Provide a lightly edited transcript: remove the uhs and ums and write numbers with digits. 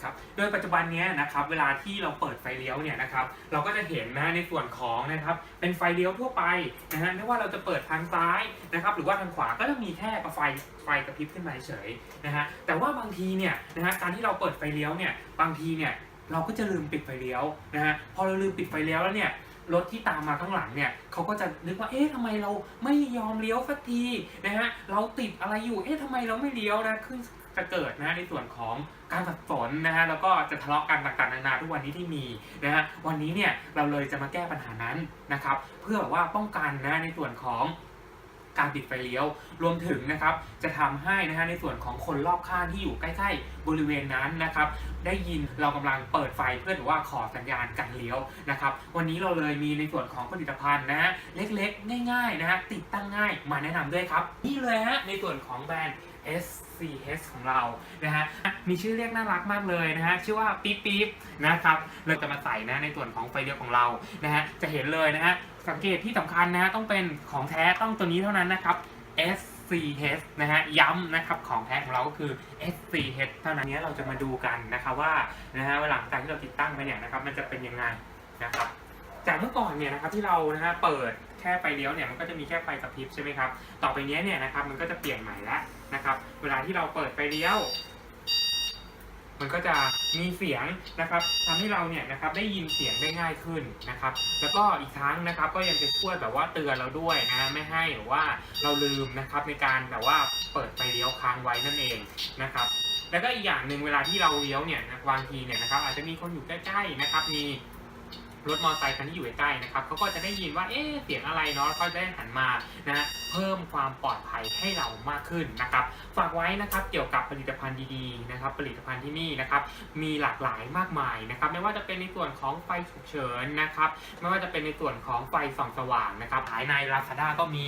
ครับโดยปัจจุบันนี้นะครับเวลาที่เราเปิดไฟเลี้ยวเนี่ยนะครับเราก็จะเห็นนะในส่วนของนะครับเป็นไฟเลี้ยวทั่วไปนะฮะไม่ว่าเราจะเปิดทางซ้ายนะครับหรือว่าทางขวาก็จะมีแค่ไฟกระพริบขึ้นมาเฉยนะฮะแต่ว่าบางทีเนี่ยนะฮะการที่เราเปิดไฟเลี้ยวเนี่ยบางทีเนี่ยเราก็จะลืมปิดไฟเลี้ยวนะฮะพอเราลืมปิดไฟเลี้ยวแล้วเนี่ยรถที่ตามมาข้างหลังเนี่ยเขาก็จะนึกว่าเอ๊ะทำไมเราไม่ยอมเลี้ยวสักทีนะฮะเราติดอะไรอยู่เอ๊ะทำไมเราไม่เลี้ยวนะขึ้นจะเกิดนะในส่วนของการสับสนนะฮะแล้วก็จะทะเลาะกันต่างๆนานาทุกวันนี้ที่มีนะฮะวันนี้เนี่ยเราเลยจะมาแก้ปัญหานั้นนะครับเพื่อแบบว่าป้องกันนะในส่วนของการปิดไฟเลี้ยวรวมถึงนะครับจะทำให้นะฮะในส่วนของคนรอบข้างที่อยู่ใกล้ๆบริเวณนั้นนะครับได้ยินเรากำลังเปิดไฟเพื่อหรือว่าขอสัญญาณการเลี้ยวนะครับวันนี้เราเลยมีในส่วนของผลิตภัณฑ์นะฮะเล็กๆง่ายๆนะฮะติดตั้งง่ายมาแนะนำด้วยครับนี่เลยฮะในส่วนของแบรนด์ Xflash ของเรานะฮะมีชื่อเรียกน่ารักมากเลยนะฮะชื่อว่าปี๊บปี๊บนะครับเราจะมาใส่นะในส่วนของไฟเลี้ยวของเรานะฮะจะเห็นเลยนะฮะสังเกตที่สำคัญนะต้องเป็นของแท้ต้องตัวนี้เท่านั้นนะครับ Xflash นะฮะย้ำนะครับของแท้ของเราก็คือ Xflash เท่านั้นนี้เราจะมาดูกันนะครับว่านะฮะหลังจากที่เราติดตั้งไปเนี่ยนะครับมันจะเป็นยังไงนะครับจากเมื่อก่อนเนี่ยนะครับที่เรานะฮะเปิดแค่ไฟเลี้ยวเนี่ยมันก็จะมีแค่ไฟกระพริบใช่ไหมครับต่อไปนี้เนี่ยนะครับมันก็จะเปลี่ยนใหม่แล้วนะครับเวลาที่เราเปิดไฟเลี้ยวมันก็จะมีเสียงนะครับทำให้เราเนี่ยนะครับได้ยินเสียงได้ง่ายขึ้นนะครับแล้วก็อีกครั้งนะครับก็ยังจะช่วยแบบว่าเตือนเราด้วยนะไม่ให้หรือว่าเราลืมนะครับในการแบบว่าเปิดไฟเลี้ยวค้างไว้นั่นเองนะครับแล้วก็อีกอย่างหนึ่งเวลาที่เราเลี้ยวเนี่ยบางทีเนี่ยนะครับอาจจะมีคนอยู่ใกล้ๆนะครับมีรถมอเตอร์ไซค์คันที่อยู่ใกล้ๆนะครับเขาก็จะได้ยินว่าเอ๊ะเสียงอะไรเนาะก็จะได้หันมานะเพิ่มความปลอดภัยให้เรามากขึ้นนะครับฝากไว้นะครับเกี่ยวกับผลิตภัณฑ์ดีๆนะครับผลิตภัณฑ์ที่นี่นะครับมีหลากหลายมากมายนะครับไม่ว่าจะเป็นในส่วนของไฟฉุกเฉินนะครับไม่ว่าจะเป็นในส่วนของไฟส่องสว่างนะครับขายใน Lazada ก็มี